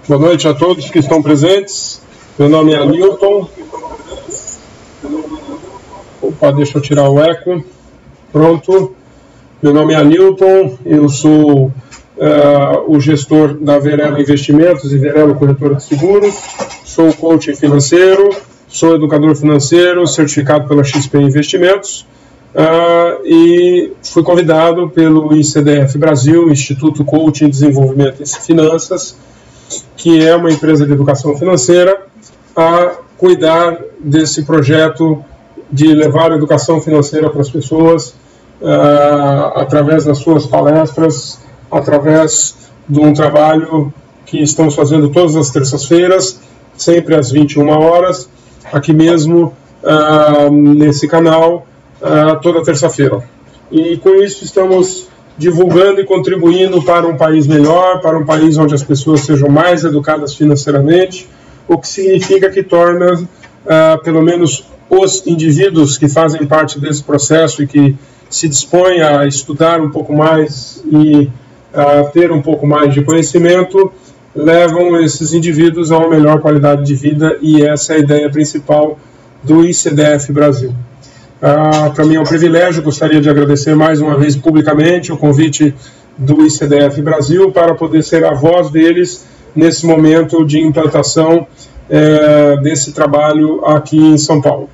Boa noite a todos que estão presentes. Meu nome é Newton. Opa, deixa eu tirar o eco. Pronto. Meu nome é Newton, eu sou o gestor da Verelo Investimentos e Verelo Corretora de Seguros. Sou coach financeiro, sou educador financeiro, certificado pela XP Investimentos. E fui convidado pelo ICDF Brasil, Instituto Coaching Desenvolvimento e Finanças, que é uma empresa de educação financeira, a cuidar desse projeto de levar a educação financeira para as pessoas através das suas palestras, através de um trabalho que estamos fazendo todas as terças-feiras, sempre às 21 horas, aqui mesmo nesse canal, toda terça-feira. E com isso estamos divulgando e contribuindo para um país melhor, para um país onde as pessoas sejam mais educadas financeiramente, o que significa que torna, pelo menos, os indivíduos que fazem parte desse processo e que se dispõem a estudar um pouco mais e a ter um pouco mais de conhecimento, levam esses indivíduos a uma melhor qualidade de vida, e essa é a ideia principal do ICDF Brasil. Para mim é um privilégio, gostaria de agradecer mais uma vez publicamente o convite do ICDF Brasil para poder ser a voz deles nesse momento de implantação desse trabalho aqui em São Paulo.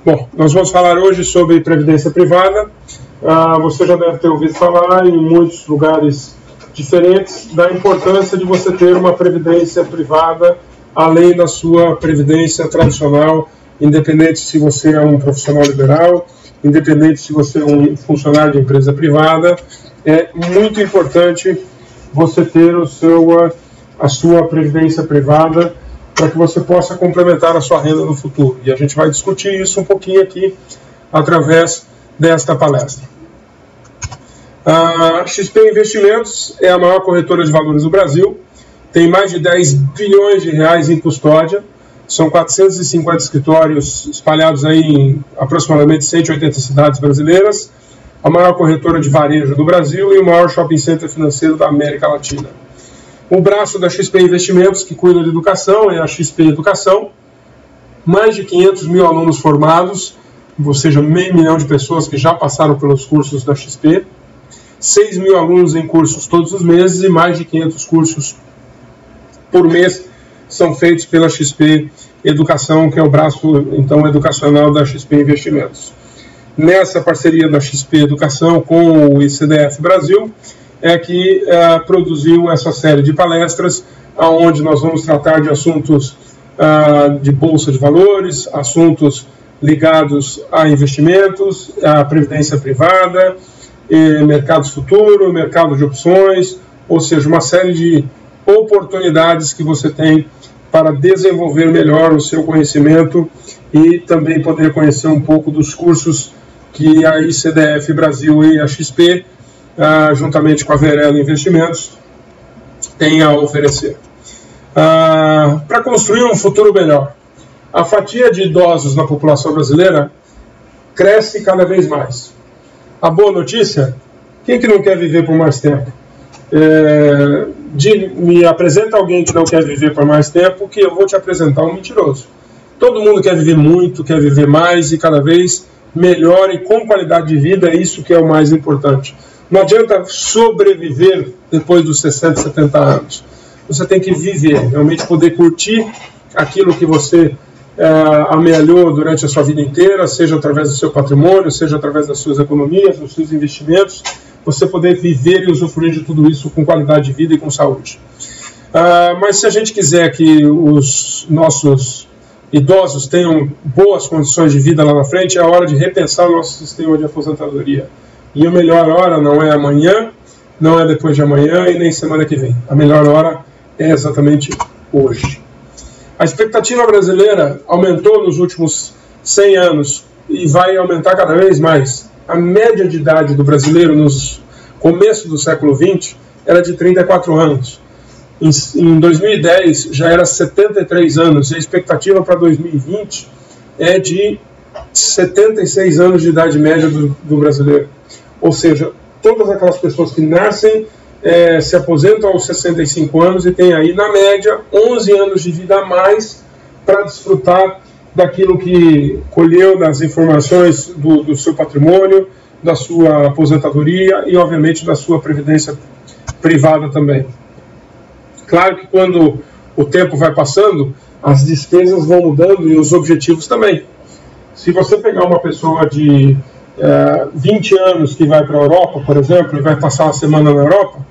Bom, nós vamos falar hoje sobre previdência privada. Você já deve ter ouvido falar em muitos lugares diferentes da importância de você ter uma previdência privada além da sua previdência tradicional, independente se você é um profissional liberal, independente se você é um funcionário de empresa privada. É muito importante você ter a sua previdência privada para que você possa complementar a sua renda no futuro. E a gente vai discutir isso um pouquinho aqui através desta palestra. A XP Investimentos é a maior corretora de valores do Brasil, tem mais de 10 bilhões de reais em custódia, são 450 escritórios espalhados aí em aproximadamente 180 cidades brasileiras, a maior corretora de varejo do Brasil e o maior shopping center financeiro da América Latina. O braço da XP Investimentos, que cuida de educação, é a XP Educação. Mais de 500 mil alunos formados, ou seja, 500 mil de pessoas que já passaram pelos cursos da XP. 6 mil alunos em cursos todos os meses e mais de 500 cursos por mês são feitos pela XP Educação, que é o braço então educacional da XP Investimentos. Nessa parceria da XP Educação com o ICDF Brasil é que produziu essa série de palestras, onde nós vamos tratar de assuntos de bolsa de valores, assuntos ligados a investimentos, a previdência privada, mercados futuros, mercado de opções, ou seja, uma série de oportunidades que você tem para desenvolver melhor o seu conhecimento e também poder conhecer um pouco dos cursos que a ICDF Brasil e a XP, juntamente com a Verelo Investimentos, tem a oferecer. Para construir um futuro melhor, a fatia de idosos na população brasileira cresce cada vez mais. A boa notícia, quem que não quer viver por mais tempo? Me apresenta alguém que não quer viver por mais tempo, que eu vou te apresentar um mentiroso. Todo mundo quer viver muito, quer viver mais e cada vez melhor e com qualidade de vida, é isso que é o mais importante. Não adianta sobreviver depois dos 60, 70 anos. Você tem que viver, realmente poder curtir aquilo que você amealhou durante a sua vida inteira, seja através do seu patrimônio, seja através das suas economias, dos seus investimentos, você poder viver e usufruir de tudo isso com qualidade de vida e com saúde. Mas se a gente quiser que os nossos idosos tenham boas condições de vida lá na frente, é a hora de repensar o nosso sistema de aposentadoria. E a melhor hora não é amanhã, não é depois de amanhã e nem semana que vem. A melhor hora é exatamente hoje. A expectativa brasileira aumentou nos últimos 100 anos e vai aumentar cada vez mais. A média de idade do brasileiro no começo do século XX era de 34 anos. Em 2010 já era 73 anos e a expectativa para 2020 é de 76 anos de idade média do brasileiro. Ou seja, todas aquelas pessoas que nascem se aposentam aos 65 anos e têm aí, na média, 11 anos de vida a mais para desfrutar daquilo que colheu, das informações do seu patrimônio, da sua aposentadoria e, obviamente, da sua previdência privada também. Claro que quando o tempo vai passando, as despesas vão mudando e os objetivos também. Se você pegar uma pessoa de 20 anos que vai para a Europa, por exemplo, e vai passar uma semana na Europa,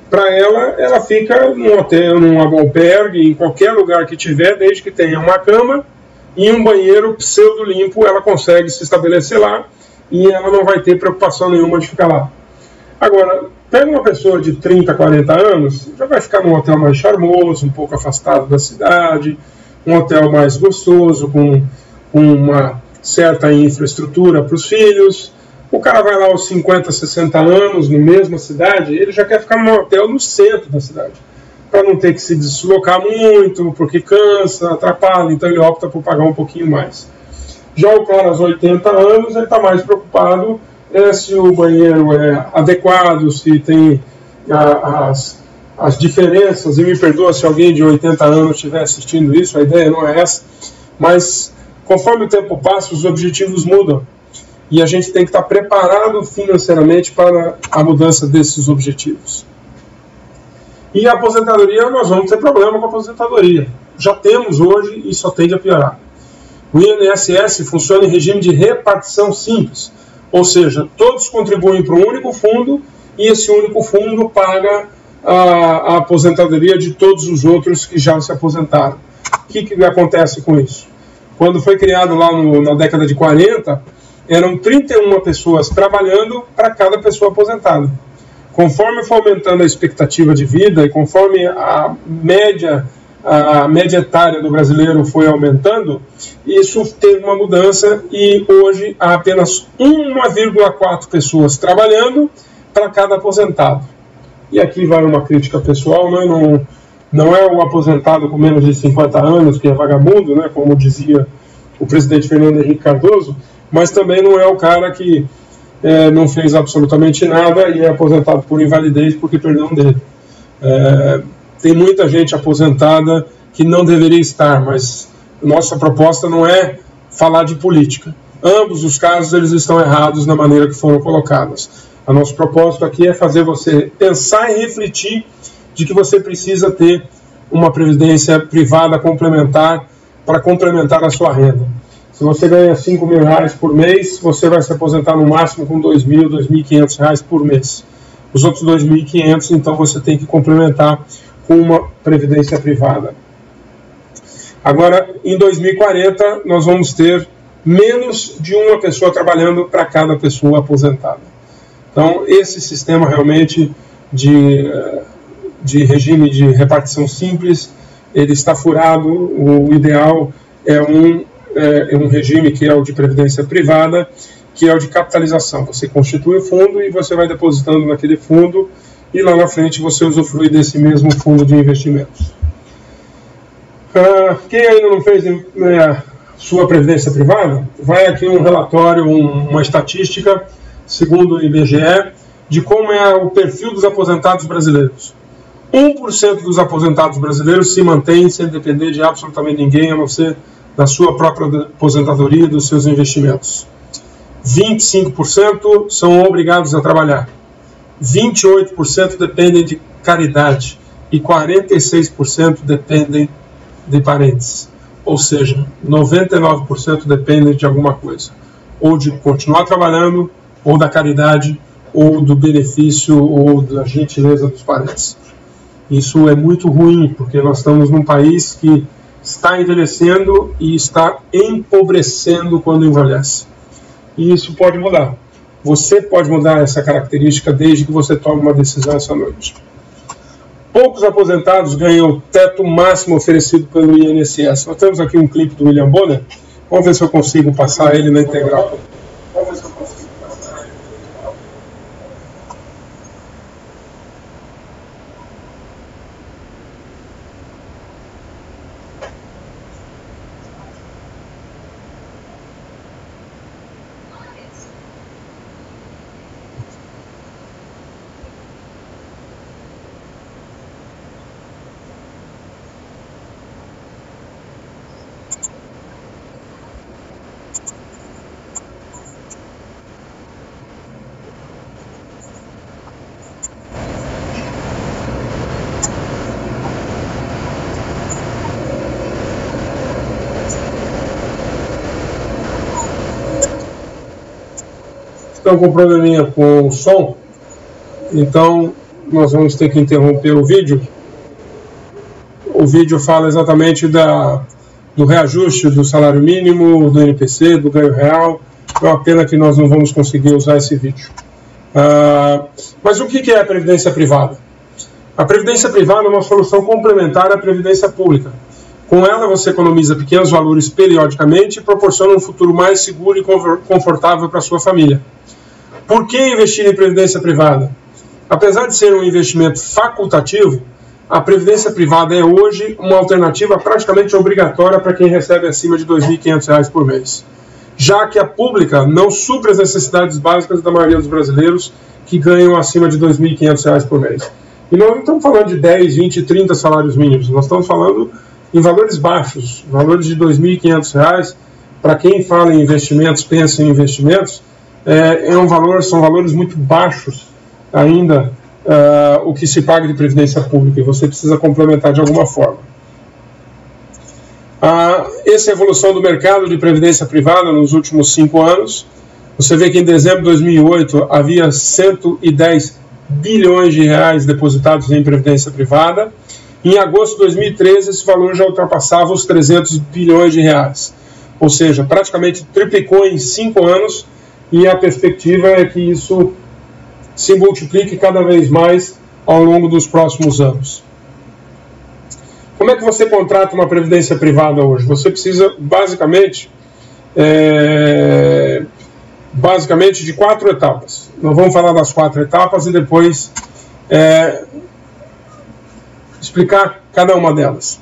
para ela fica num hotel, num albergue, em qualquer lugar que tiver, desde que tenha uma cama e um banheiro pseudo-limpo, ela consegue se estabelecer lá e ela não vai ter preocupação nenhuma de ficar lá. Agora, pega uma pessoa de 30, 40 anos, já vai ficar num hotel mais charmoso, um pouco afastado da cidade, um hotel mais gostoso, com uma certa infraestrutura para os filhos. O cara vai lá aos 50, 60 anos, na mesma cidade, ele já quer ficar num hotel no centro da cidade, para não ter que se deslocar muito, porque cansa, atrapalha, então ele opta por pagar um pouquinho mais. Já o cara aos 80 anos, ele está mais preocupado se o banheiro é adequado, se tem as diferenças, e me perdoa se alguém de 80 anos estiver assistindo isso, a ideia não é essa, mas conforme o tempo passa, os objetivos mudam, e a gente tem que estar preparado financeiramente para a mudança desses objetivos. E a aposentadoria, nós vamos ter problema com a aposentadoria. Já temos hoje e só tende a piorar. O INSS funciona em regime de repartição simples, ou seja, todos contribuem para um único fundo e esse único fundo paga a aposentadoria de todos os outros que já se aposentaram. O que acontece com isso? Quando foi criado lá na década de 40, eram 31 pessoas trabalhando para cada pessoa aposentada. Conforme foi aumentando a expectativa de vida e conforme a média etária do brasileiro foi aumentando, isso teve uma mudança e hoje há apenas 1,4 pessoas trabalhando para cada aposentado. E aqui vai uma crítica pessoal, né? Não é o aposentado com menos de 50 anos que é vagabundo, né? Como dizia o presidente Fernando Henrique Cardoso, mas também não é o cara que não fez absolutamente nada e é aposentado por invalidez porque perdeu um dedo. Tem muita gente aposentada que não deveria estar, mas nossa proposta não é falar de política. Ambos os casos eles estão errados na maneira que foram colocadas. O nosso propósito aqui é fazer você pensar e refletir de que você precisa ter uma previdência privada complementar para complementar a sua renda. Se você ganha R$5.000 por mês, você vai se aposentar no máximo com R$2.000, R$2.500 por mês. Os outros R$2.500, então você tem que complementar com uma previdência privada. Agora, em 2040, nós vamos ter menos de uma pessoa trabalhando para cada pessoa aposentada. Então, esse sistema realmente de regime de repartição simples, ele está furado. O ideal é um regime que é o de previdência privada, que é o de capitalização. Você constitui o fundo e você vai depositando naquele fundo e lá na frente você usufrui desse mesmo fundo de investimentos. Quem ainda não fez sua previdência privada, vai aqui um relatório, uma estatística, segundo o IBGE, de como é o perfil dos aposentados brasileiros. 1% dos aposentados brasileiros se mantém sem depender de absolutamente ninguém, a não ser da sua própria aposentadoria e dos seus investimentos. 25% são obrigados a trabalhar. 28% dependem de caridade e 46% dependem de parentes. Ou seja, 99% dependem de alguma coisa. Ou de continuar trabalhando, ou da caridade, ou do benefício, ou da gentileza dos parentes. Isso é muito ruim, porque nós estamos num país que está envelhecendo e está empobrecendo quando envelhece. E isso pode mudar. Você pode mudar essa característica desde que você tome uma decisão essa noite. Poucos aposentados ganham o teto máximo oferecido pelo INSS. Nós temos aqui um clipe do William Bonner. Vamos ver se eu consigo passar ele na integral. Estão com probleminha com o som, então nós vamos ter que interromper o vídeo. O vídeo fala exatamente do reajuste do salário mínimo, do NPC, do ganho real. É uma pena que nós não vamos conseguir usar esse vídeo. Mas o que é a previdência privada? A previdência privada é uma solução complementar à previdência pública. Com ela você economiza pequenos valores periodicamente e proporciona um futuro mais seguro e confortável para a sua família. Por que investir em previdência privada? Apesar de ser um investimento facultativo, a previdência privada é hoje uma alternativa praticamente obrigatória para quem recebe acima de R$ 2.500 por mês, já que a pública não supre as necessidades básicas da maioria dos brasileiros que ganham acima de R$ 2.500 por mês. E nós não estamos falando de 10, 20, 30 salários mínimos, nós estamos falando em valores baixos, valores de R$ 2.500. Para quem fala em investimentos, pensa em investimentos, são valores muito baixos ainda o que se paga de previdência pública, e você precisa complementar de alguma forma. Essa evolução do mercado de previdência privada nos últimos 5 anos, você vê que em dezembro de 2008 havia 110 bilhões de reais depositados em previdência privada. Em agosto de 2013 esse valor já ultrapassava os 300 bilhões de reais, ou seja, praticamente triplicou em 5 anos, e a perspectiva é que isso se multiplique cada vez mais ao longo dos próximos anos. Como é que você contrata uma previdência privada hoje? Você precisa basicamente de 4 etapas. Nós vamos falar das 4 etapas e depois explicar cada uma delas.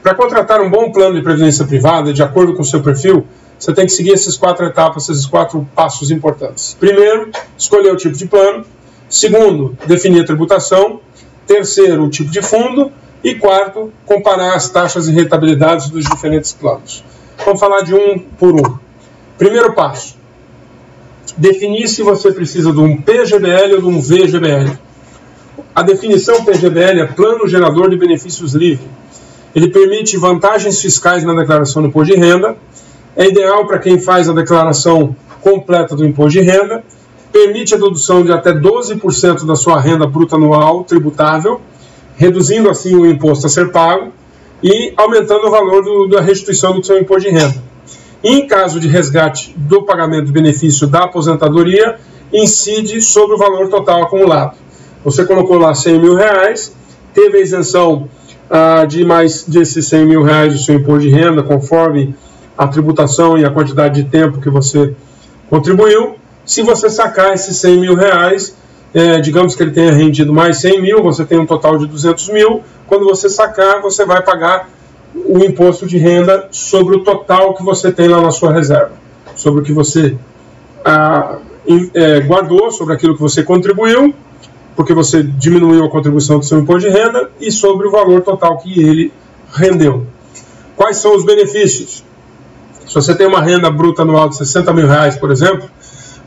Para contratar um bom plano de previdência privada, de acordo com o seu perfil, você tem que seguir essas 4 etapas, esses 4 passos importantes. Primeiro, escolher o tipo de plano. Segundo, definir a tributação. Terceiro, o tipo de fundo. E quarto, comparar as taxas e rentabilidades dos diferentes planos. Vamos falar de um por um. Primeiro passo, definir se você precisa de um PGBL ou de um VGBL. A definição PGBL é Plano Gerador de Benefícios Livre. Ele permite vantagens fiscais na declaração do imposto de renda. É ideal para quem faz a declaração completa do imposto de renda, permite a dedução de até 12% da sua renda bruta anual tributável, reduzindo assim o imposto a ser pago e aumentando o valor da restituição do seu imposto de renda. Em caso de resgate do pagamento do benefício da aposentadoria, incide sobre o valor total acumulado. Você colocou lá R$100 mil, teve a isenção de mais desses R$100 mil do seu imposto de renda, conforme a tributação e a quantidade de tempo que você contribuiu. Se você sacar esses R$100 mil, digamos que ele tenha rendido mais 100 mil, você tem um total de 200 mil. Quando você sacar, você vai pagar o imposto de renda sobre o total que você tem lá na sua reserva, sobre o que você guardou, sobre aquilo que você contribuiu, porque você diminuiu a contribuição do seu imposto de renda, e sobre o valor total que ele rendeu. Quais são os benefícios? Se você tem uma renda bruta anual de R$60 mil, por exemplo,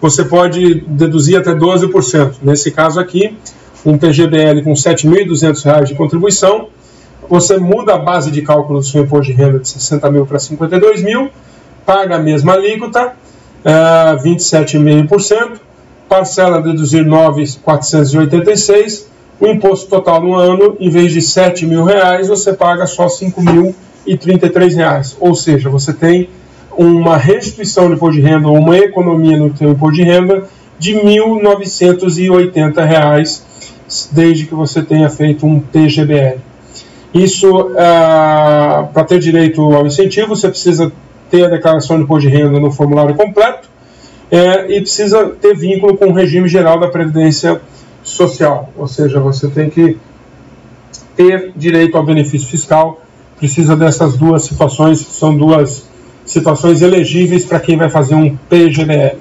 você pode deduzir até 12%. Nesse caso aqui, um PGBL com R$7.200 de contribuição, você muda a base de cálculo do seu imposto de renda de 60 mil para 52 mil, paga a mesma alíquota, 27,5%, parcela a deduzir 9.486, o imposto total no ano, em vez de R$7 mil, você paga só R$5.033, ou seja, você tem uma restituição de imposto de renda, ou uma economia no seu imposto de renda de R$1.980, desde que você tenha feito um PGBL. Isso, para ter direito ao incentivo, você precisa ter a declaração de imposto de renda no formulário completo e precisa ter vínculo com o regime geral da Previdência Social, ou seja, você tem que ter direito ao benefício fiscal, precisa dessas duas situações, são duas situações elegíveis para quem vai fazer um PGBL.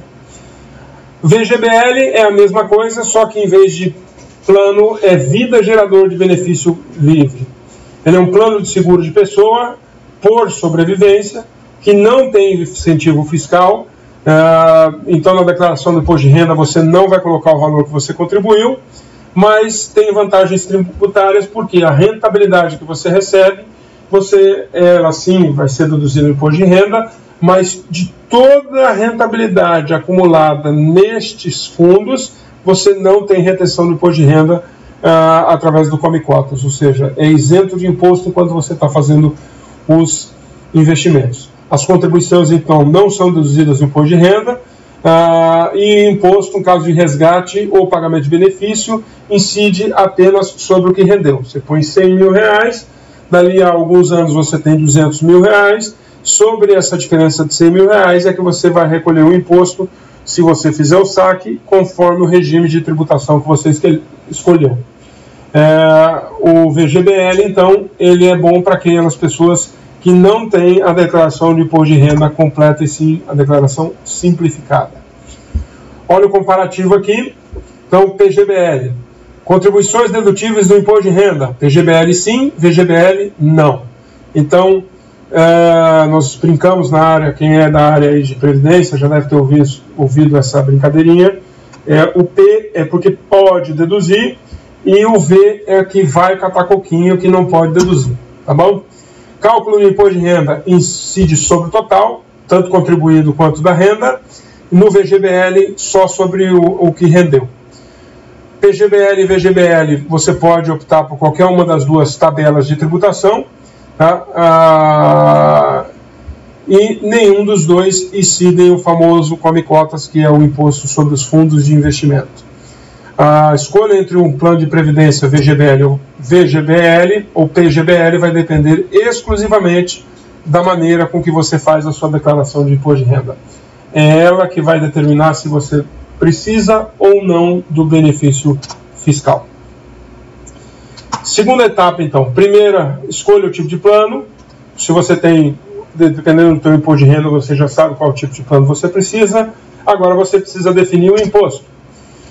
VGBL é a mesma coisa, só que em vez de plano é vida gerador de benefício livre. Ele é um plano de seguro de pessoa por sobrevivência, que não tem incentivo fiscal, então na declaração do imposto de renda você não vai colocar o valor que você contribuiu, mas tem vantagens tributárias porque a rentabilidade que você recebe ela sim vai ser deduzida no imposto de renda, mas de toda a rentabilidade acumulada nestes fundos, você não tem retenção do imposto de renda através do Come Cotas, ou seja, é isento de imposto enquanto você está fazendo os investimentos. As contribuições, então, não são deduzidas no imposto de renda, e imposto, no caso de resgate ou pagamento de benefício, incide apenas sobre o que rendeu. Você põe 100 mil reais, dali a alguns anos você tem 200 mil reais, sobre essa diferença de 100 mil reais é que você vai recolher o imposto, se você fizer o saque, conforme o regime de tributação que você escolheu. O VGBL, então, ele é bom para aquelas pessoas que não têm a declaração de imposto de renda completa e sim a declaração simplificada. Olha o comparativo aqui. Então, PGBL. Contribuições dedutíveis do imposto de renda. PGBL sim, VGBL não. Então, nós brincamos na área, quem é da área aí de previdência já deve ter ouvido essa brincadeirinha. O P é porque pode deduzir e o V é que vai catar coquinho, que não pode deduzir. Tá bom? Cálculo do imposto de renda incide sobre o total, tanto contribuído quanto da renda. No VGBL, só sobre o que rendeu. PGBL e VGBL, você pode optar por qualquer uma das duas tabelas de tributação, tá? E nenhum dos dois incidem o famoso Come Cotas, que é o imposto sobre os fundos de investimento. A escolha entre um plano de previdência VGBL ou VGBL ou PGBL vai depender exclusivamente da maneira com que você faz a sua declaração de imposto de renda. É ela que vai determinar se você precisa ou não do benefício fiscal. Segunda etapa, então. Primeira, escolha o tipo de plano. Se você tem, dependendo do seu imposto de renda, você já sabe qual tipo de plano você precisa. Agora você precisa definir o imposto.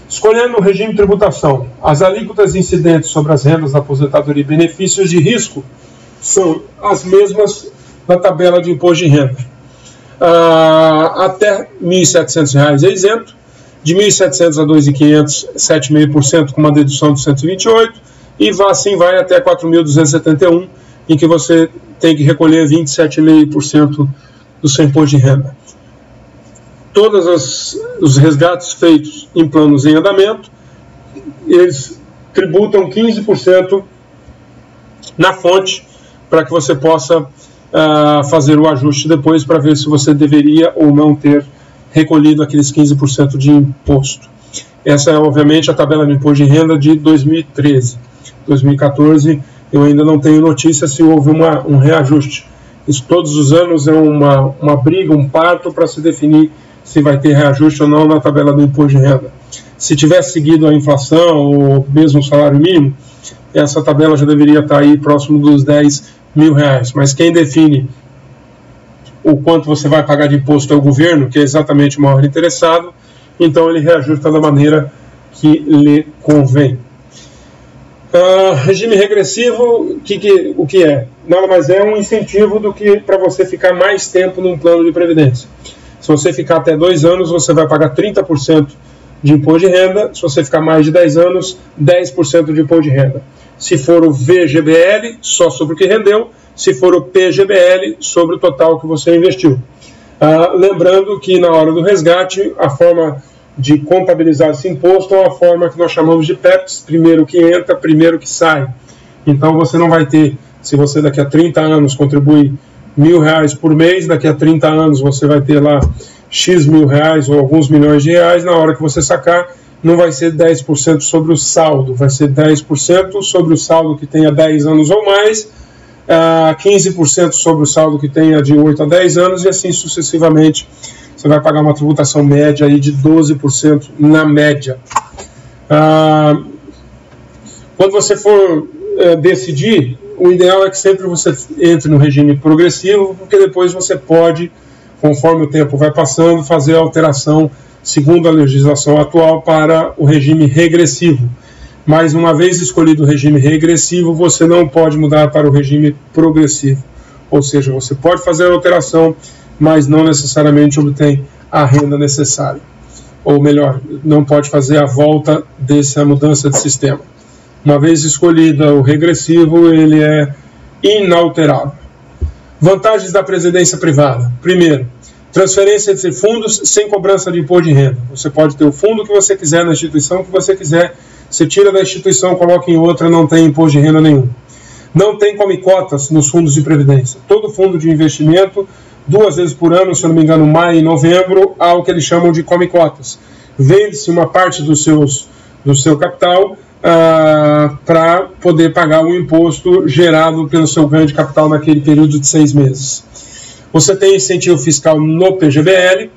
Escolhendo o regime de tributação, as alíquotas incidentes sobre as rendas da aposentadoria e benefícios de risco são as mesmas da tabela de imposto de renda. Até R$ 1.700 é isento, de R$ 1.700 a R$ 2.500, 7,5% com uma dedução de 128, e assim vai até R$ 4.271, em que você tem que recolher 27,5% do seu imposto de renda. Todos os resgates feitos em planos em andamento, eles tributam 15% na fonte, para que você possa fazer o ajuste depois, para ver se você deveria ou não ter recolhido aqueles 15% de imposto. Essa é, obviamente, a tabela de imposto de renda de 2013. 2014, eu ainda não tenho notícia se houve um reajuste. Isso todos os anos é uma briga, um parto para se definir se vai ter reajuste ou não na tabela do imposto de renda. Se tivesse seguido a inflação ou mesmo o salário mínimo, essa tabela já deveria estar aí próximo dos R$ 10.000. Mas quem define o quanto você vai pagar de imposto é o governo, que é exatamente o maior interessado, então ele reajusta da maneira que lhe convém. Regime regressivo, o que é? Nada mais é um incentivo do que para você ficar mais tempo num plano de previdência. Se você ficar até 2 anos, você vai pagar 30% de imposto de renda. Se você ficar mais de 10 anos, 10% de imposto de renda. Se for o VGBL, só sobre o que rendeu. Se for o PGBL, sobre o total que você investiu. Lembrando que na hora do resgate, a forma de contabilizar esse imposto é uma forma que nós chamamos de PEPS, primeiro que entra, primeiro que sai. Então você não vai ter, se você daqui a 30 anos contribui R$ 1.000 por mês, daqui a 30 anos você vai ter lá X mil reais ou alguns milhões de reais, na hora que você sacar, não vai ser 10% sobre o saldo, vai ser 10% sobre o saldo que tenha 10 anos ou mais, 15% sobre o saldo que tenha de 8 a 10 anos e assim sucessivamente. Você vai pagar uma tributação média aí de 12% na média. Quando você for decidir, o ideal é que sempre você entre no regime progressivo, porque depois você pode, conforme o tempo vai passando, fazer a alteração segundo a legislação atual para o regime regressivo. Mas uma vez escolhido o regime regressivo, você não pode mudar para o regime progressivo. Ou seja, você pode fazer a alteração, mas não necessariamente obtém a renda necessária. Ou melhor, não pode fazer a volta dessa mudança de sistema. Uma vez escolhida o regressivo, ele é inalterável. Vantagens da previdência privada. Primeiro, transferência entre fundos sem cobrança de imposto de renda. Você pode ter o fundo que você quiser na instituição que você quiser, você tira da instituição, coloca em outra, não tem imposto de renda nenhum. Não tem come-cotas nos fundos de previdência. Todo fundo de investimento, 2 vezes por ano, se eu não me engano, maio e novembro, há o que eles chamam de come-cotas. Vende-se uma parte do seu capital para poder pagar o imposto gerado pelo seu ganho de capital naquele período de 6 meses. Você tem incentivo fiscal no PGBL,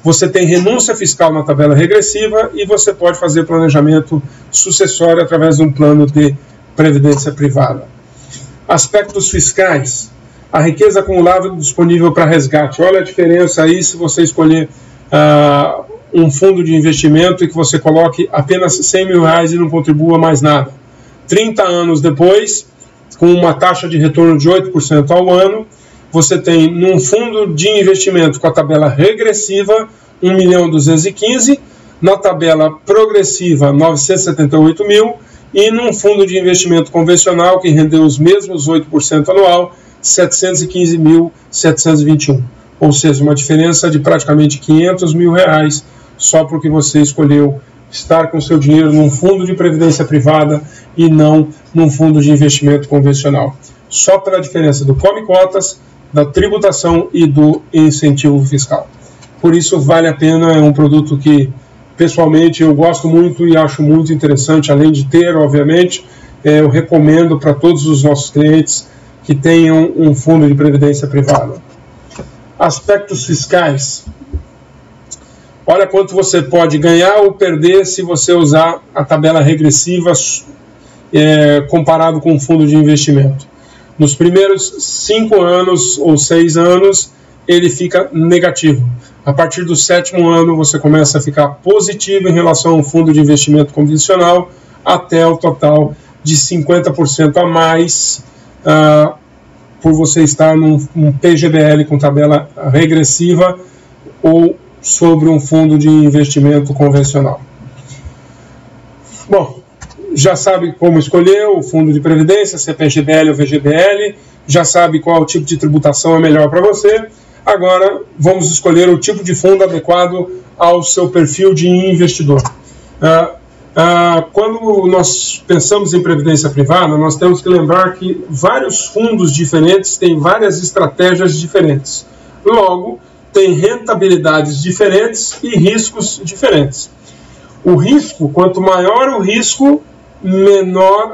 você tem renúncia fiscal na tabela regressiva e você pode fazer planejamento sucessório através de um plano de previdência privada. Aspectos fiscais. A riqueza acumulável disponível para resgate. Olha a diferença aí se você escolher um fundo de investimento e que você coloque apenas 100 mil reais e não contribua mais nada. 30 anos depois, com uma taxa de retorno de 8% ao ano, você tem num fundo de investimento com a tabela regressiva 1.215.000, na tabela progressiva 978 mil e num fundo de investimento convencional que rendeu os mesmos 8% anual, 715.721. Ou seja, uma diferença de praticamente 500 mil reais só porque você escolheu estar com seu dinheiro num fundo de previdência privada e não num fundo de investimento convencional. Só pela diferença do come-cotas, da tributação e do incentivo fiscal. Por isso vale a pena, é um produto que pessoalmente eu gosto muito e acho muito interessante, além de ter, obviamente, eu recomendo para todos os nossos clientes que tenham um fundo de previdência privada. Aspectos fiscais. Olha quanto você pode ganhar ou perder se você usar a tabela regressiva comparado com um fundo de investimento. Nos primeiros 5 anos ou 6 anos, ele fica negativo. A partir do 7º ano, você começa a ficar positivo em relação a um fundo de investimento convencional, até o total de 50% a mais por você estar num PGBL com tabela regressiva ou sobre um fundo de investimento convencional. Bom, já sabe como escolher o fundo de previdência, se é PGBL ou VGBL, já sabe qual tipo de tributação é melhor para você. Agora vamos escolher o tipo de fundo adequado ao seu perfil de investidor. Quando nós pensamos em previdência privada, nós temos que lembrar que vários fundos diferentes têm várias estratégias diferentes. Logo, tem rentabilidades diferentes e riscos diferentes. O risco, quanto maior o risco, maior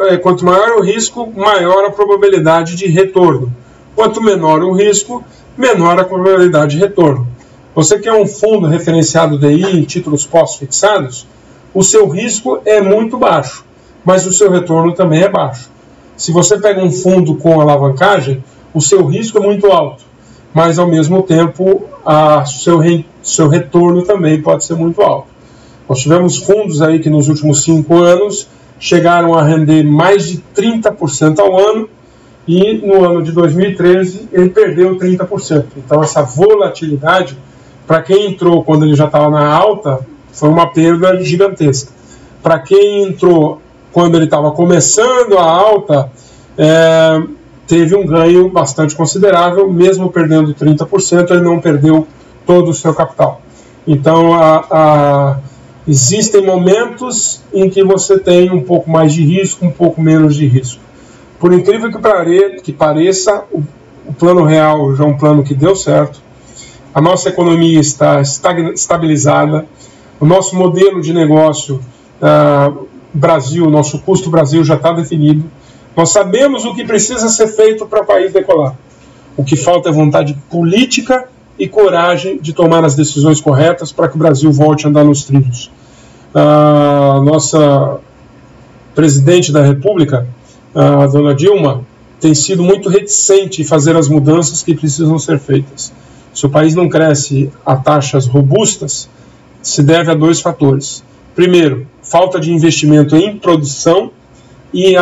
a probabilidade de retorno. Quanto menor o risco, menor a probabilidade de retorno. Você quer um fundo referenciado DI em títulos pós-fixados, o seu risco é muito baixo, mas o seu retorno também é baixo. Se você pega um fundo com alavancagem, o seu risco é muito alto, mas ao mesmo tempo seu retorno também pode ser muito alto. Nós tivemos fundos aí que nos últimos 5 anos chegaram a render mais de 30% ao ano, e no ano de 2013 ele perdeu 30%. Então essa volatilidade, para quem entrou quando ele já estava na alta, foi uma perda gigantesca. Para quem entrou quando ele estava começando a alta, teve um ganho bastante considerável, mesmo perdendo 30%, ele não perdeu todo o seu capital. Então existem momentos em que você tem um pouco mais de risco, um pouco menos de risco. Por incrível que pareça, o plano real já é um plano que deu certo, a nossa economia está estabilizada, o nosso modelo de negócio Brasil, nosso custo Brasil já está definido, nós sabemos o que precisa ser feito para o país decolar. O que falta é vontade política e coragem de tomar as decisões corretas para que o Brasil volte a andar nos trilhos. A nossa presidente da República, a dona Dilma, tem sido muito reticente em fazer as mudanças que precisam ser feitas. Se o país não cresce a taxas robustas, se deve a 2 fatores. Primeiro, falta de investimento em produção e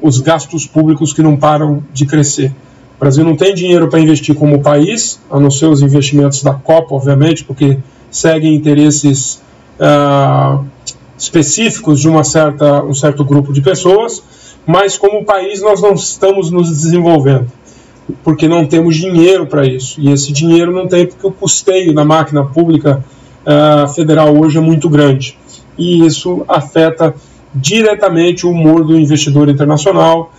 os gastos públicos que não param de crescer. O Brasil não tem dinheiro para investir como país, a não ser os investimentos da Copa, obviamente, porque seguem interesses específicos de um certo grupo de pessoas, mas como país nós não estamos nos desenvolvendo, porque não temos dinheiro para isso, e esse dinheiro não tem porque o custeio da máquina pública federal hoje é muito grande, e isso afeta diretamente o humor do investidor internacional,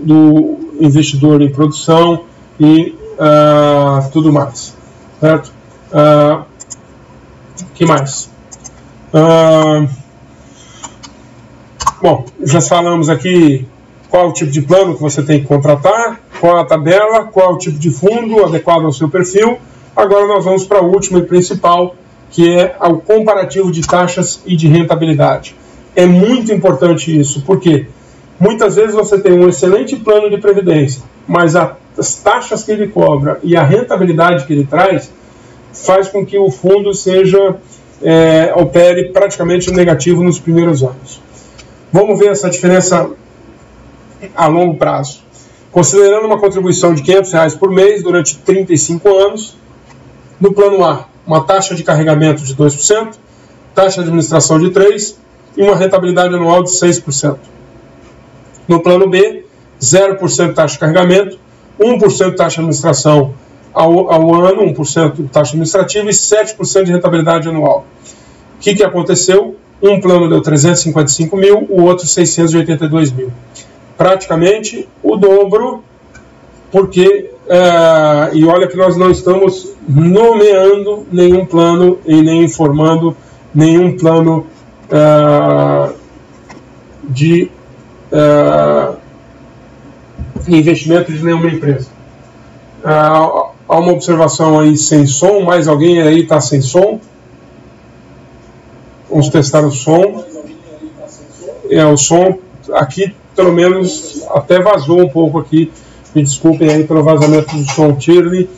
do investidor em produção e tudo mais, certo? Que mais? Bom, já falamos aqui qual o tipo de plano que você tem que contratar, qual a tabela, qual o tipo de fundo adequado ao seu perfil. Agora nós vamos para o último e principal, que é o comparativo de taxas e de rentabilidade. É muito importante isso, porque muitas vezes você tem um excelente plano de previdência, mas as taxas que ele cobra e a rentabilidade que ele traz faz com que o fundo opere praticamente negativo nos primeiros anos. Vamos ver essa diferença a longo prazo. Considerando uma contribuição de R$500 por mês durante 35 anos, no plano A, uma taxa de carregamento de 2%, taxa de administração de 3% e uma rentabilidade anual de 6%. No plano B, 0% taxa de carregamento, 1% taxa de administração ao ano, 1% taxa administrativa e 7% de rentabilidade anual. O que aconteceu? Um plano deu 355 mil, o outro 682 mil. Praticamente o dobro, porque, e olha que nós não estamos nomeando nenhum plano e nem informando nenhum plano de investimento de nenhuma empresa. Há uma observação aí sem som, mais alguém aí está sem som? Vamos testar o som. O som aqui, pelo menos, até vazou um pouco aqui. Me desculpem aí pelo vazamento do som. Shirley,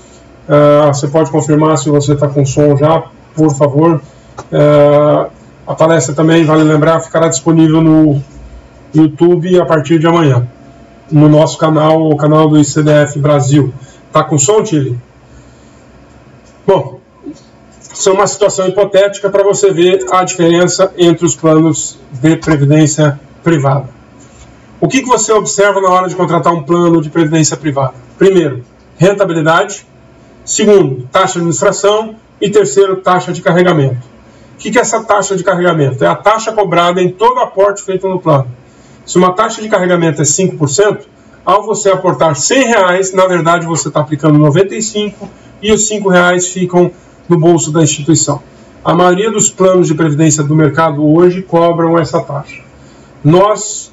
você pode confirmar se você está com som já, por favor. A palestra também, vale lembrar, ficará disponível no YouTube a partir de amanhã, no nosso canal, o canal do ICDF Brasil. Tá com som, Shirley? Bom, isso é uma situação hipotética para você ver a diferença entre os planos de previdência privada. O que você observa na hora de contratar um plano de previdência privada? Primeiro, rentabilidade. Segundo, taxa de administração. E terceiro, taxa de carregamento. O que é essa taxa de carregamento? É a taxa cobrada em todo aporte feito no plano. Se uma taxa de carregamento é 5%, ao você aportar R$100, na verdade você está aplicando 95 e os R$5 ficam no bolso da instituição. A maioria dos planos de previdência do mercado hoje cobram essa taxa. Nós,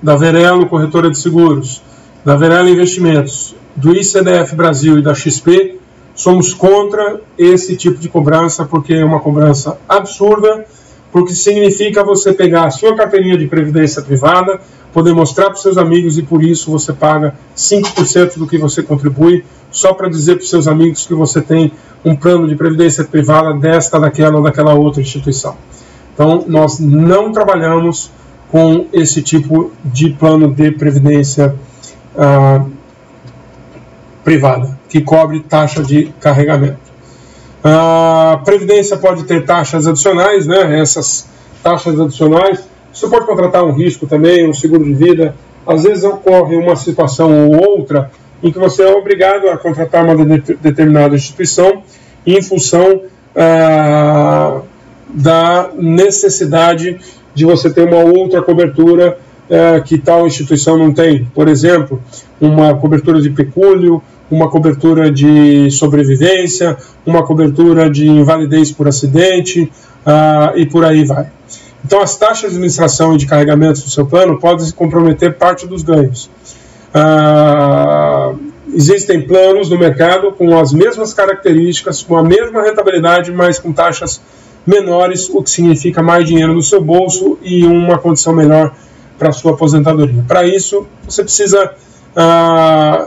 da Verelo Corretora de Seguros, da Verelo Investimentos, do ICDF Brasil e da XP, somos contra esse tipo de cobrança, porque é uma cobrança absurda, porque significa você pegar a sua carteirinha de previdência privada, poder mostrar para os seus amigos e por isso você paga 5% do que você contribui, só para dizer para os seus amigos que você tem um plano de previdência privada desta, daquela ou daquela outra instituição. Então, nós não trabalhamos com esse tipo de plano de previdência privada, que cobre taxa de carregamento. A previdência pode ter taxas adicionais, né? Essas taxas adicionais, você pode contratar um risco também, um seguro de vida. Às vezes ocorre uma situação ou outra em que você é obrigado a contratar uma determinada instituição em função da necessidade de você ter uma outra cobertura que tal instituição não tem. Por exemplo, uma cobertura de pecúlio, uma cobertura de sobrevivência, uma cobertura de invalidez por acidente e por aí vai. Então, as taxas de administração e de carregamento do seu plano podem comprometer parte dos ganhos. Existem planos no mercado com as mesmas características, com a mesma rentabilidade, mas com taxas menores, o que significa mais dinheiro no seu bolso e uma condição melhor para a sua aposentadoria. Para isso, você precisa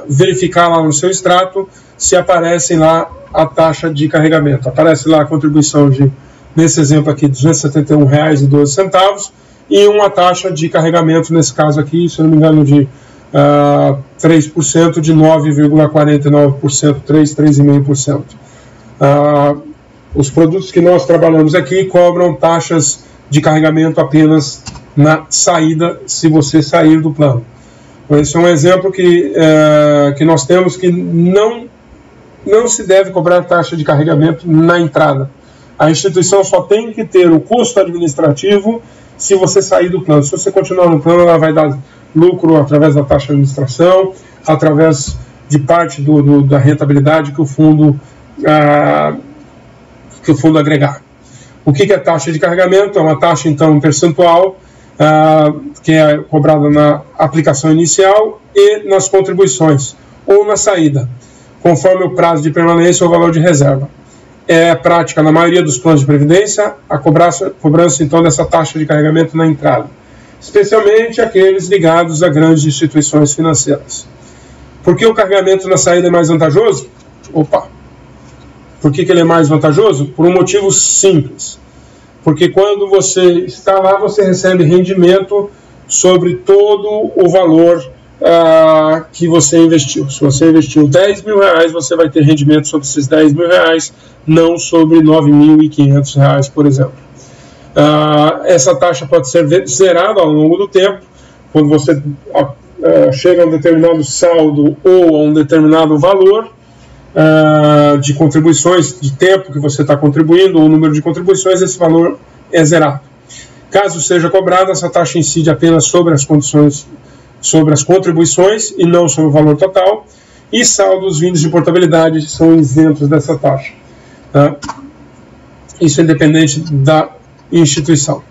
verificar lá no seu extrato se aparece lá a taxa de carregamento. Aparece lá a contribuição de, nesse exemplo aqui, R$ 271,12 e uma taxa de carregamento, nesse caso aqui, se eu não me engano, de 3%, de 9,49%, 3,5%. Os produtos que nós trabalhamos aqui cobram taxas de carregamento apenas na saída, se você sair do plano. Esse é um exemplo que nós temos, que não se deve cobrar taxa de carregamento na entrada. A instituição só tem que ter o custo administrativo se você sair do plano. Se você continuar no plano, ela vai dar lucro através da taxa de administração, através de parte da rentabilidade que o fundo agregar. O que é taxa de carregamento? É uma taxa, então, percentual, que é cobrada na aplicação inicial e nas contribuições, ou na saída, conforme o prazo de permanência ou valor de reserva. É prática na maioria dos planos de previdência a cobrança então dessa taxa de carregamento na entrada, especialmente aqueles ligados a grandes instituições financeiras. Por que o carregamento na saída é mais vantajoso? Por que ele é mais vantajoso? Por um motivo simples. Porque quando você está lá, você recebe rendimento sobre todo o valor que você investiu. Se você investiu 10 mil reais, você vai ter rendimento sobre esses 10 mil reais, não sobre 9.500 reais, por exemplo. Essa taxa pode ser zerada ao longo do tempo, quando você chega a um determinado saldo ou a um determinado valor de contribuições, de tempo que você está contribuindo, ou o número de contribuições, esse valor é zerado. Caso seja cobrada, essa taxa incide apenas sobre as contribuições e não sobre o valor total, e saldos vindos de portabilidade são isentos dessa taxa. Isso é independente da instituição.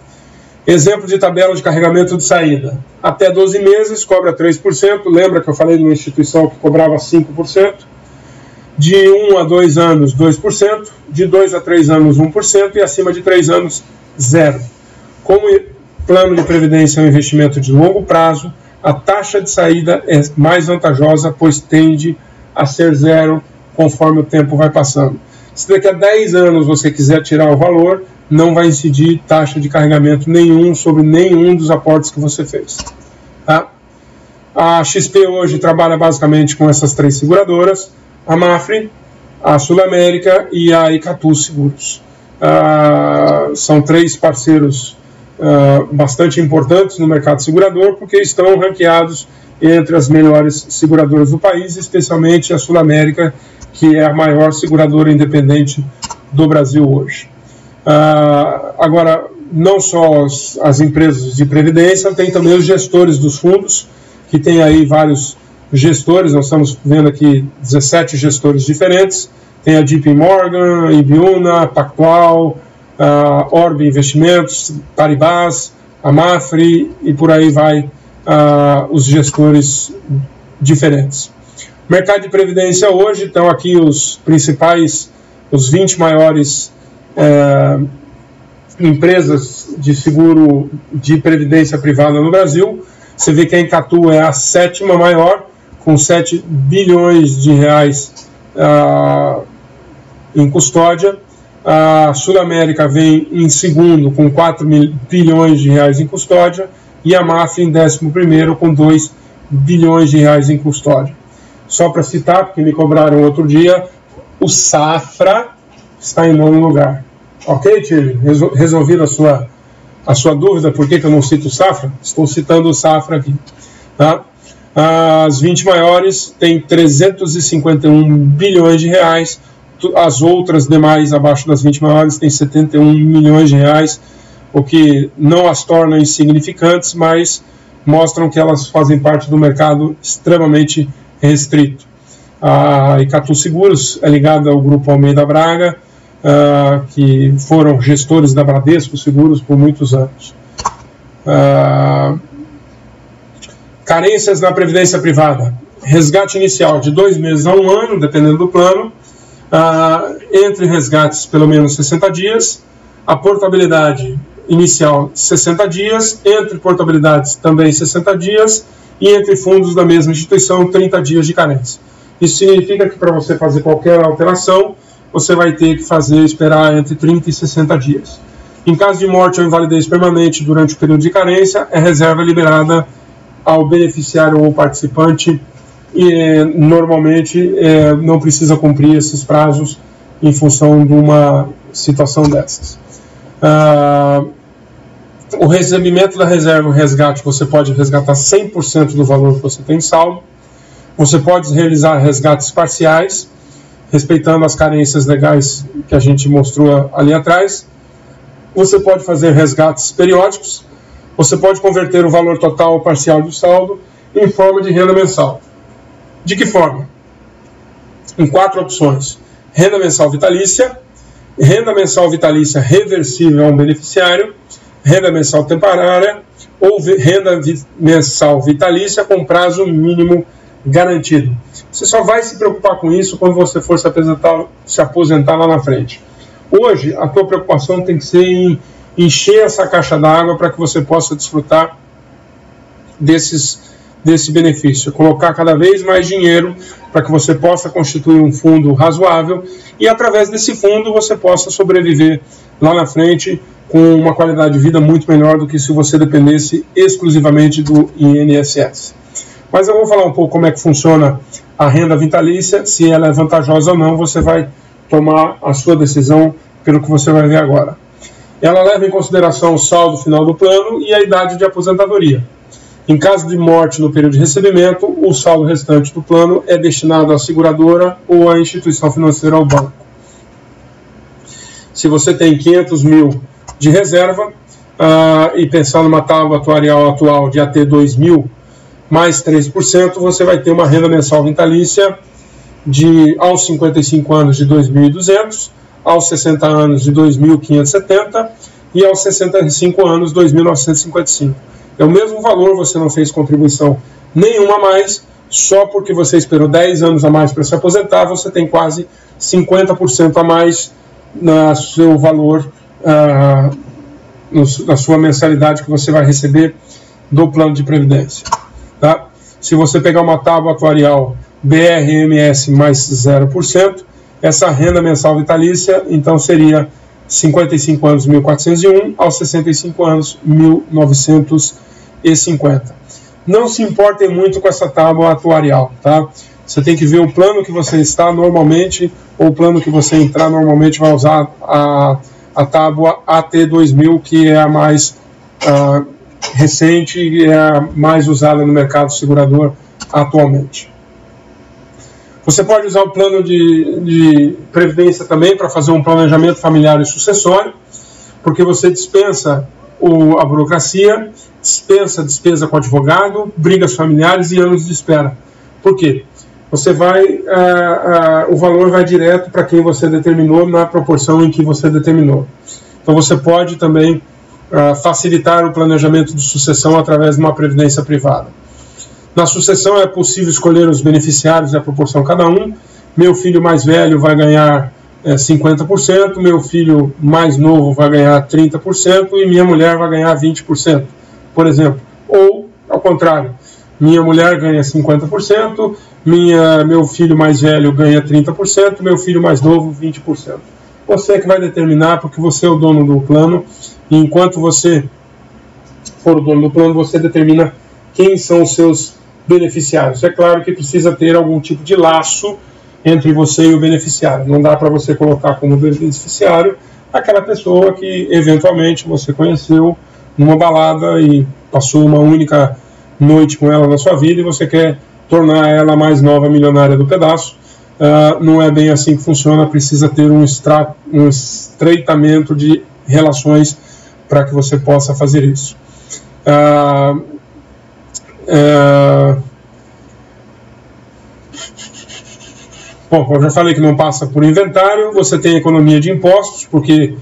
Exemplo de tabela de carregamento de saída. Até 12 meses cobra 3%, lembra que eu falei de uma instituição que cobrava 5%, de 1 a 2 anos 2%, de 2 a 3 anos 1% e acima de 3 anos 0%. Como plano de previdência é um investimento de longo prazo, a taxa de saída é mais vantajosa, pois tende a ser zero conforme o tempo vai passando. Se daqui a 10 anos você quiser tirar o valor, não vai incidir taxa de carregamento nenhum sobre nenhum dos aportes que você fez. A XP hoje trabalha basicamente com essas 3 seguradoras, a Mafre, a Sul América e a Icatu Seguros. São 3 parceiros bastante importantes no mercado segurador, porque estão ranqueados entre as melhores seguradoras do país, especialmente a Sul América, que é a maior seguradora independente do Brasil hoje. Agora, não só as empresas de previdência, tem também os gestores dos fundos, que tem aí vários gestores. Nós estamos vendo aqui 17 gestores diferentes. Tem a JP Morgan, Ibiúna, Pactual, Orbe Investimentos, Paribas, a Mafre e por aí vai os gestores diferentes. Mercado de previdência hoje, estão aqui os 20 maiores empresas de seguro de previdência privada no Brasil. Você vê que a Icatu é a 7ª maior, com 7 bilhões de reais em custódia. A Sul América vem em segundo, com 4 bilhões de reais em custódia, e a Mafre em 11º, com 2 bilhões de reais em custódia. Só para citar, porque me cobraram outro dia, o Safra está em 9º lugar. Ok, Tilly? Resolvido a sua dúvida, por que eu não cito o Safra? Estou citando o Safra aqui. As 20 maiores têm 351 bilhões de reais, as outras demais abaixo das 20 maiores têm 71 milhões de reais, o que não as torna insignificantes, mas mostram que elas fazem parte do mercado extremamente restrito. A Icatu Seguros é ligada ao grupo Almeida Braga, que foram gestores da Bradesco Seguros por muitos anos. Carências na previdência privada. Resgate inicial de 2 meses a 1 ano, dependendo do plano. Entre resgates, pelo menos 60 dias. A portabilidade inicial, 60 dias. Entre portabilidades, também 60 dias. E entre fundos da mesma instituição, 30 dias de carência. Isso significa que para você fazer qualquer alteração, você vai ter que esperar entre 30 e 60 dias. Em caso de morte ou invalidez permanente durante o período de carência, é reserva liberada ao beneficiário ou participante e normalmente não precisa cumprir esses prazos em função de uma situação dessas. O recebimento da reserva, o resgate, você pode resgatar 100% do valor que você tem em saldo. Você pode realizar resgates parciais, respeitando as carências legais que a gente mostrou ali atrás. Você pode fazer resgates periódicos. Você pode converter o valor total ou parcial do saldo em forma de renda mensal. De que forma? Em 4 opções: renda mensal vitalícia reversível a um beneficiário, renda mensal temporária ou renda mensal vitalícia com prazo mínimo garantido. Você só vai se preocupar com isso quando você for se aposentar lá na frente. Hoje, a tua preocupação tem que ser em encher essa caixa d'água para que você possa desfrutar desse benefício. Colocar cada vez mais dinheiro para que você possa constituir um fundo razoável e, através desse fundo, você possa sobreviver lá na frente com uma qualidade de vida muito melhor do que se você dependesse exclusivamente do INSS. Mas eu vou falar um pouco como é que funciona a renda vitalícia, se ela é vantajosa ou não. Você vai tomar a sua decisão pelo que você vai ver agora. Ela leva em consideração o saldo final do plano e a idade de aposentadoria. Em caso de morte no período de recebimento, o saldo restante do plano é destinado à seguradora ou à instituição financeira ou banco. Se você tem 500 mil de reserva e pensar numa tábua atuarial atual de AT 2000 mais 3%, você vai ter uma renda mensal vitalícia aos 55 anos de 2.200, aos 60 anos de 2.570 e aos 65 anos 2.955. É o mesmo valor, você não fez contribuição nenhuma a mais, só porque você esperou 10 anos a mais para se aposentar, você tem quase 50% a mais no seu valor, na sua mensalidade que você vai receber do plano de previdência. Tá? Se você pegar uma tábua atuarial BRMS mais 0%, essa renda mensal vitalícia, então seria 55 anos 1.401, aos 65 anos 1.950. Não se importem muito com essa tábua atuarial, tá? Você tem que ver o plano que você está normalmente, ou o plano que você entrar normalmente vai usar a tábua AT2000, que é a mais recente e é a mais usada no mercado segurador atualmente. Você pode usar o plano de previdência também para fazer um planejamento familiar e sucessório, porque você dispensa a burocracia, dispensa a despesa com advogado, brigas familiares e anos de espera. Por quê? Você o valor vai direto para quem você determinou na proporção em que você determinou. Então você pode também facilitar o planejamento de sucessão através de uma previdência privada. Na sucessão é possível escolher os beneficiários e a proporção cada um. Meu filho mais velho vai ganhar 50%, meu filho mais novo vai ganhar 30% e minha mulher vai ganhar 20%, por exemplo. Ou, ao contrário, minha mulher ganha 50%, meu filho mais velho ganha 30%, meu filho mais novo 20%. Você é que vai determinar, porque você é o dono do plano, e enquanto você for o dono do plano, você determina quem são os seus beneficiários. É claro que precisa ter algum tipo de laço entre você e o beneficiário. Não dá para você colocar como beneficiário aquela pessoa que eventualmente você conheceu numa balada e passou uma única noite com ela na sua vida e você quer tornar ela a mais nova milionária do pedaço. Não é bem assim que funciona, precisa ter um estreitamento de relações para que você possa fazer isso. Bom, eu já falei que não passa por inventário. Você tem economia de impostos, porque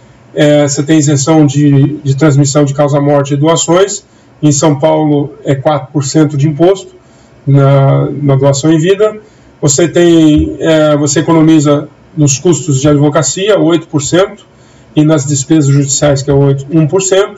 você tem isenção de transmissão de causa-morte e doações. Em São Paulo é 4% de imposto na doação em vida. Você economiza nos custos de advocacia 8% e nas despesas judiciais, que é 1%,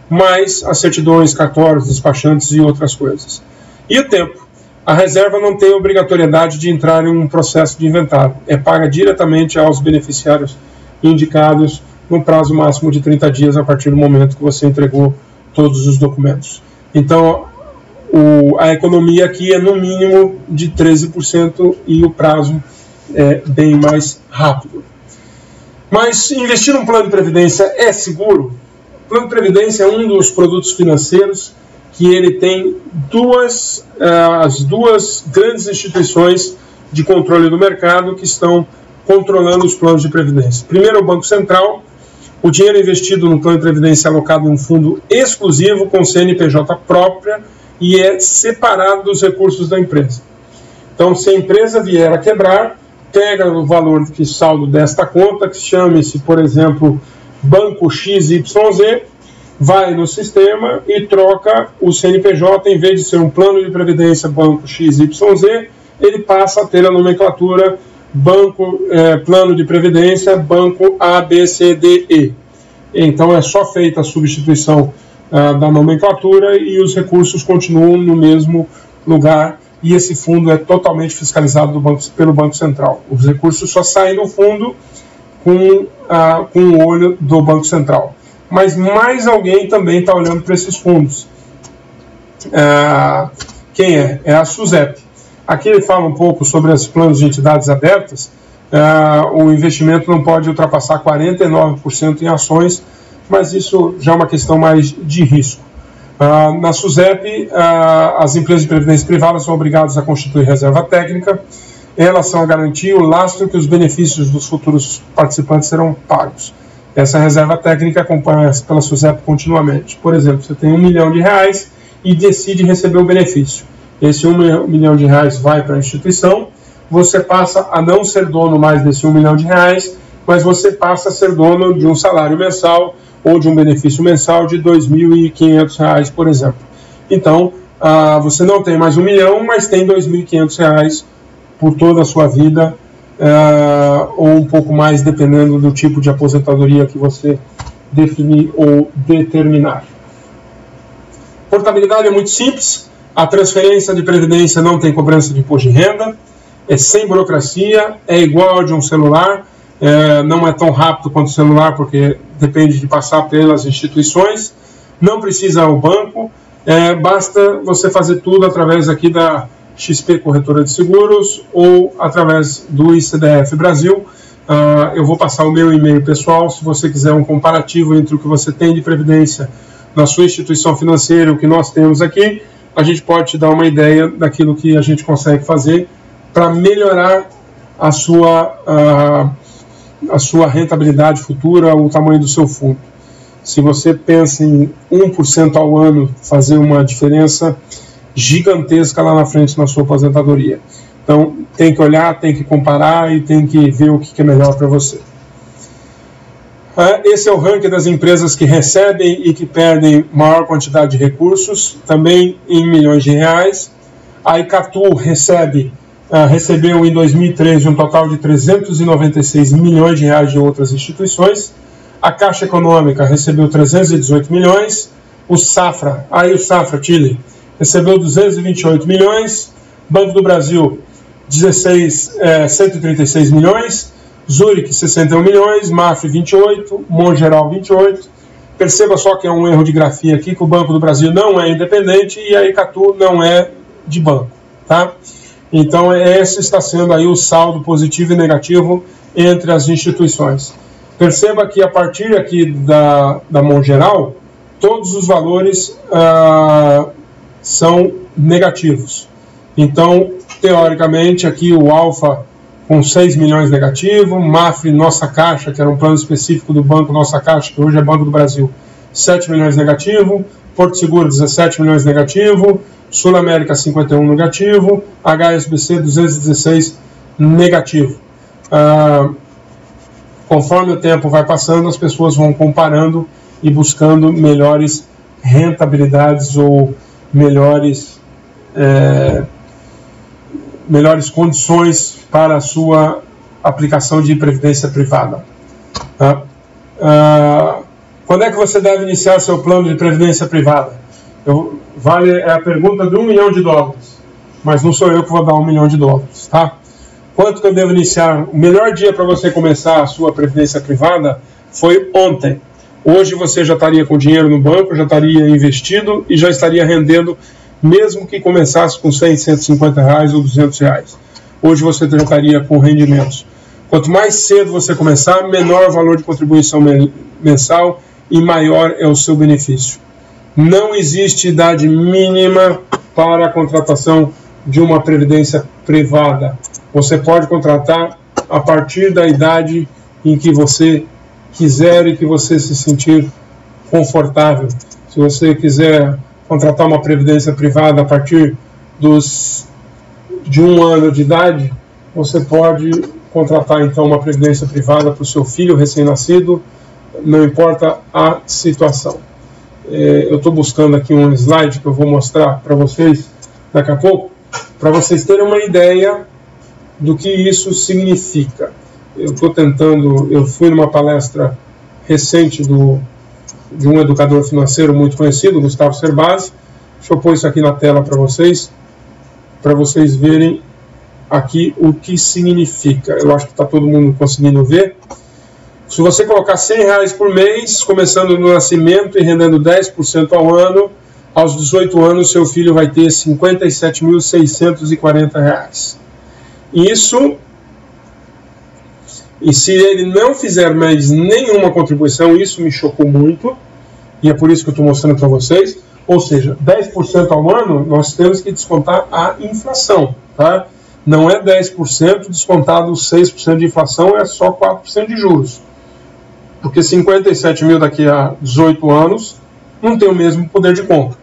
mais as certidões, cartórios, despachantes e outras coisas. E o tempo? A reserva não tem obrigatoriedade de entrar em um processo de inventário. É paga diretamente aos beneficiários indicados no prazo máximo de 30 dias a partir do momento que você entregou todos os documentos. Então, a economia aqui é no mínimo de 13% e o prazo é bem mais rápido. Mas investir num plano de previdência é seguro? O plano de previdência é um dos produtos financeiros que ele tem as duas grandes instituições de controle do mercado que estão controlando os planos de previdência. Primeiro, o Banco Central. O dinheiro investido no plano de previdência é alocado em um fundo exclusivo com CNPJ própria e é separado dos recursos da empresa. Então, se a empresa vier a quebrar, pega o valor de saldo desta conta, que chame-se, por exemplo, Banco XYZ, vai no sistema e troca o CNPJ, em vez de ser um plano de previdência Banco XYZ, ele passa a ter a nomenclatura plano de previdência Banco ABCDE. Então é só feita a substituição da nomenclatura e os recursos continuam no mesmo lugar, e esse fundo é totalmente fiscalizado pelo Banco Central. Os recursos só saem do fundo com o olho do Banco Central. Mas mais alguém também está olhando para esses fundos. Quem é? É a SUSEP. Aqui ele fala um pouco sobre os planos de entidades abertas. O investimento não pode ultrapassar 49% em ações, mas isso já é uma questão mais de risco. Na SUSEP, as empresas de previdência privada são obrigadas a constituir reserva técnica. Elas são a garantir o lastro que os benefícios dos futuros participantes serão pagos. Essa reserva técnica acompanha pela SUSEP continuamente. Por exemplo, você tem R$1 milhão e decide receber o benefício. Esse R$1 milhão vai para a instituição, você passa a não ser dono mais desse R$1 milhão, mas você passa a ser dono de um salário mensal ou de um benefício mensal de R$ 2.500, por exemplo. Então, você não tem mais R$1 milhão, mas tem R$ 2.500 por toda a sua vida, ou um pouco mais, dependendo do tipo de aposentadoria que você definir ou determinar. Portabilidade é muito simples. A transferência de previdência não tem cobrança de imposto de renda, é sem burocracia, é igual a de um celular, não é tão rápido quanto o celular, porque depende de passar pelas instituições, não precisa ao banco, basta você fazer tudo através aqui da XP Corretora de Seguros ou através do ICDF Brasil. Eu vou passar o meu e-mail pessoal, se você quiser um comparativo entre o que você tem de previdência na sua instituição financeira e o que nós temos aqui, a gente pode te dar uma ideia daquilo que a gente consegue fazer para melhorar a sua rentabilidade futura, o tamanho do seu fundo. Se você pensa em 1% ao ano fazer uma diferença gigantesca lá na frente na sua aposentadoria. Então, tem que olhar, tem que comparar e tem que ver o que é melhor para você. Esse é o ranking das empresas que recebem e que perdem maior quantidade de recursos, também em milhões de reais. A Icatu recebeu em 2013 um total de 396 milhões de reais de outras instituições. A Caixa Econômica recebeu 318 milhões. O Safra Chile, recebeu 228 milhões. Banco do Brasil, 136 milhões. Zurich, 61 milhões, Mafre, 28, Mongeral, 28. Perceba só que é um erro de grafia aqui, que o Banco do Brasil não é independente e a Icatu não é de banco, tá? Então, esse está sendo aí o saldo positivo e negativo entre as instituições. Perceba que a partir aqui da Mongeral, todos os valores são negativos. Então, teoricamente, aqui o Alfa com 6 milhões negativo, Mafre Nossa Caixa, que era um plano específico do Banco Nossa Caixa, que hoje é Banco do Brasil, 7 milhões negativo, Porto Seguro 17 milhões negativo, Sul América 51 negativo, HSBC 216 negativo. Conforme o tempo vai passando, as pessoas vão comparando e buscando melhores rentabilidades ou melhores condições para a sua aplicação de previdência privada. Quando é que você deve iniciar seu plano de previdência privada? É a pergunta de $1 milhão, mas não sou eu que vou dar $1 milhão, tá? Quanto que eu devo iniciar? O melhor dia para você começar a sua previdência privada foi ontem. Hoje você já estaria com dinheiro no banco, já estaria investido e já estaria rendendo, mesmo que começasse com 100, 150 reais ou 200 reais. Hoje você já estaria com rendimentos. Quanto mais cedo você começar, menor o valor de contribuição mensal e maior é o seu benefício. Não existe idade mínima para a contratação de uma previdência privada. Você pode contratar a partir da idade em que você quiser e que você se sentir confortável. Se você quiser contratar uma previdência privada a partir de 1 ano de idade, você pode contratar então uma previdência privada para o seu filho recém-nascido, não importa a situação. Eu estou buscando aqui um slide que eu vou mostrar para vocês daqui a pouco, para vocês terem uma ideia do que isso significa. Eu fui numa palestra recente de um educador financeiro muito conhecido, Gustavo Cerbasi. Deixa eu pôr isso aqui na tela para vocês verem aqui o que significa. Eu acho que está todo mundo conseguindo ver. Se você colocar R$100 por mês, começando no nascimento e rendendo 10% ao ano, aos 18 anos seu filho vai ter R$ 57.640. Isso, e se ele não fizer mais nenhuma contribuição, isso me chocou muito, e é por isso que eu estou mostrando para vocês, ou seja, 10% ao ano, nós temos que descontar a inflação, tá? Não é 10% descontado 6% de inflação, é só 4% de juros. Porque 57 mil daqui a 18 anos não tem o mesmo poder de compra.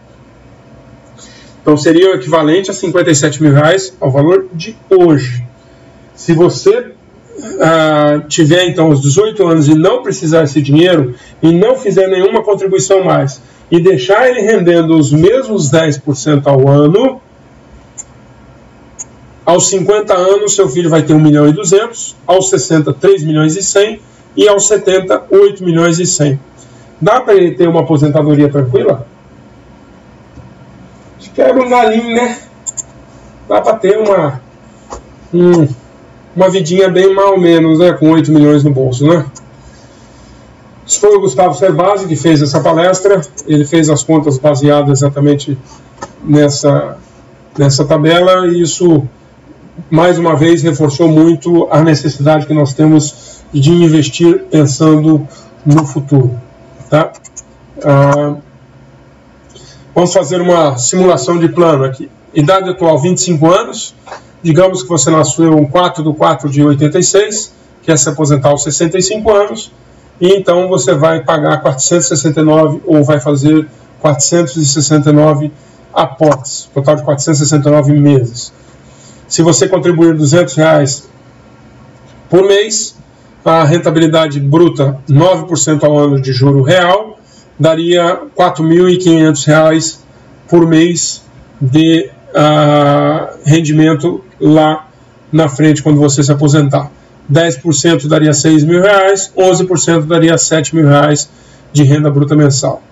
Então seria o equivalente a R$57 mil ao valor de hoje. Se você tiver então os 18 anos e não precisar desse dinheiro e não fizer nenhuma contribuição mais e deixar ele rendendo os mesmos 10% ao ano, aos 50 anos seu filho vai ter 1.200.000, aos 60 3.100.000 e aos 70 8.100.000. Dá para ele ter uma aposentadoria tranquila? Quebra um galinho, né? Dá para ter uma vidinha bem mais ou menos, né? Com 8 milhões no bolso, né? Isso foi o Gustavo Cerbasi que fez essa palestra. Ele fez as contas baseadas exatamente nessa tabela, e isso, mais uma vez, reforçou muito a necessidade que nós temos de investir pensando no futuro, tá? Vamos fazer uma simulação de plano aqui. Idade atual, 25 anos. Digamos que você nasceu em 4/4/86, quer se aposentar aos 65 anos, e então você vai pagar 469, ou vai fazer 469 aportes, total de 469 meses. Se você contribuir R$200 por mês, a rentabilidade bruta, 9% ao ano de juro real, daria R$4.500 por mês de rendimento lá na frente quando você se aposentar. 10% daria R$6.000, 11% daria R$7.000 de renda bruta mensal.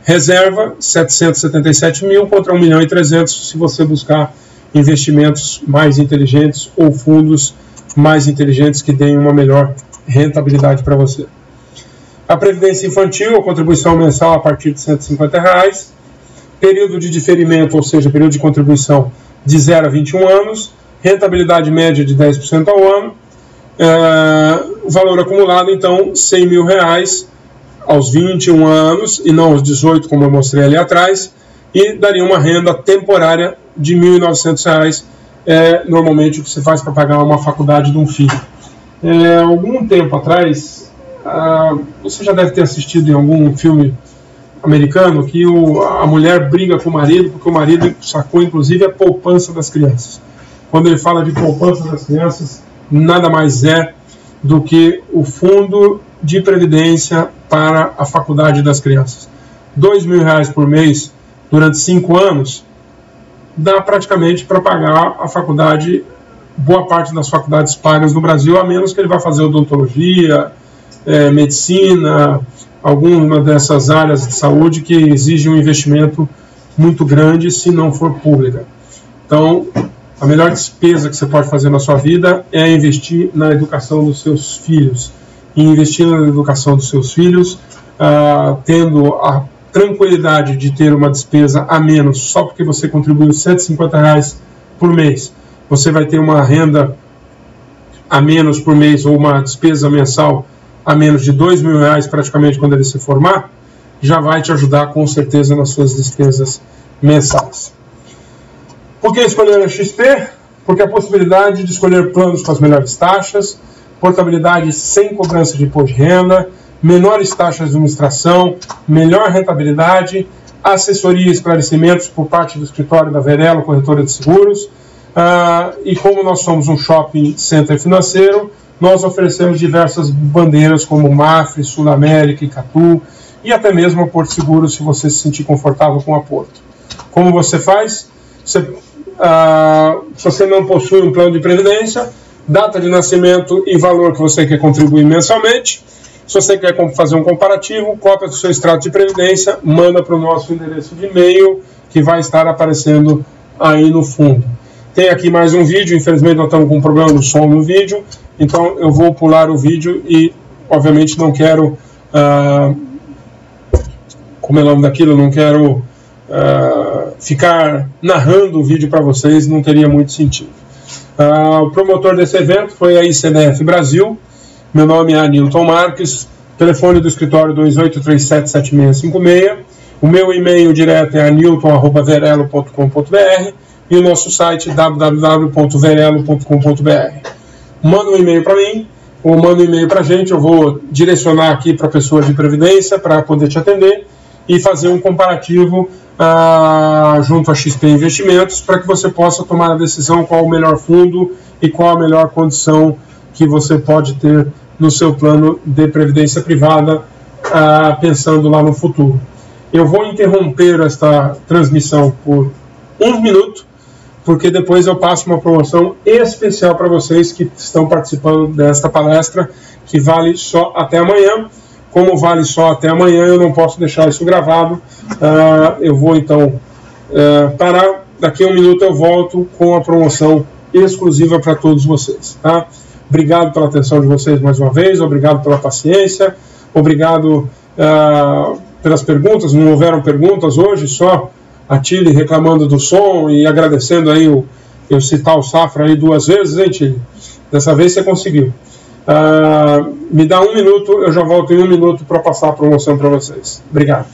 Reserva, 777 mil contra 1.300.000 se você buscar investimentos mais inteligentes ou fundos mais inteligentes que deem uma melhor rentabilidade para você. A previdência infantil, a contribuição mensal a partir de R$150. Período de diferimento, ou seja, período de contribuição de 0 a 21 anos. Rentabilidade média de 10% ao ano. Valor acumulado, então, R$100.000 aos 21 anos e não aos 18, como eu mostrei ali atrás. E daria uma renda temporária de R$1.900. Normalmente o que se faz para pagar uma faculdade de um filho. Algum tempo atrás, você já deve ter assistido em algum filme americano que a mulher briga com o marido porque o marido sacou inclusive a poupança das crianças. Quando ele fala de poupança das crianças, nada mais é do que o fundo de previdência para a faculdade das crianças. R$2.000 por mês durante 5 anos dá praticamente para pagar a faculdade, boa parte das faculdades pagas no Brasil, a menos que ele vá fazer odontologia, medicina, alguma dessas áreas de saúde que exigem um investimento muito grande se não for pública. Então, a melhor despesa que você pode fazer na sua vida é investir na educação dos seus filhos. E investir na educação dos seus filhos, tendo a tranquilidade de ter uma despesa a menos só porque você contribuiu R$150 por mês. Você vai ter uma renda a menos por mês ou uma despesa mensal a menos de R$2.000 praticamente quando ele se formar. já vai te ajudar com certeza nas suas despesas mensais. Por que escolher a XP? Porque a possibilidade de escolher planos com as melhores taxas, portabilidade sem cobrança de imposto de renda, menores taxas de administração, melhor rentabilidade, assessoria e esclarecimentos por parte do escritório da Verello, corretora de seguros. E como nós somos um shopping center financeiro, nós oferecemos diversas bandeiras como Mafre, Sul América, Icatu e até mesmo a Porto Seguro, se você se sentir confortável com a Porto. Como você faz? Se você não possui um plano de previdência, data de nascimento e valor que você quer contribuir mensalmente. Se você quer fazer um comparativo, cópia do seu extrato de previdência, manda para o nosso endereço de e-mail que vai estar aparecendo aí no fundo. Tem aqui mais um vídeo, infelizmente nós estamos com um problema no som no vídeo, então eu vou pular o vídeo e obviamente não quero, como é o nome daquilo, eu não quero ficar narrando o vídeo para vocês, não teria muito sentido. O promotor desse evento foi a ICNF Brasil. Meu nome é Anilton Marques, telefone do escritório 28377656, o meu e-mail direto é anilton@verello.com.br e o nosso site www.verello.com.br. Manda um e-mail para mim, ou manda um e-mail para a gente, eu vou direcionar aqui para a pessoa de previdência para poder te atender e fazer um comparativo junto a XP Investimentos para que você possa tomar a decisão qual o melhor fundo e qual a melhor condição que você pode ter no seu plano de previdência privada, pensando lá no futuro. Eu vou interromper esta transmissão por 1 minuto, porque depois eu passo uma promoção especial para vocês que estão participando desta palestra, que vale só até amanhã. Como vale só até amanhã, eu não posso deixar isso gravado. Eu vou então parar. Daqui a 1 minuto eu volto com a promoção exclusiva para todos vocês. Tá? Obrigado pela atenção de vocês mais uma vez, obrigado pela paciência, obrigado pelas perguntas. Não houveram perguntas hoje, só a Tilly reclamando do som e agradecendo aí eu citar o Safra aí 2 vezes, hein, Tilly? Dessa vez você conseguiu. Me dá 1 minuto, eu já volto em 1 minuto para passar a promoção para vocês. Obrigado.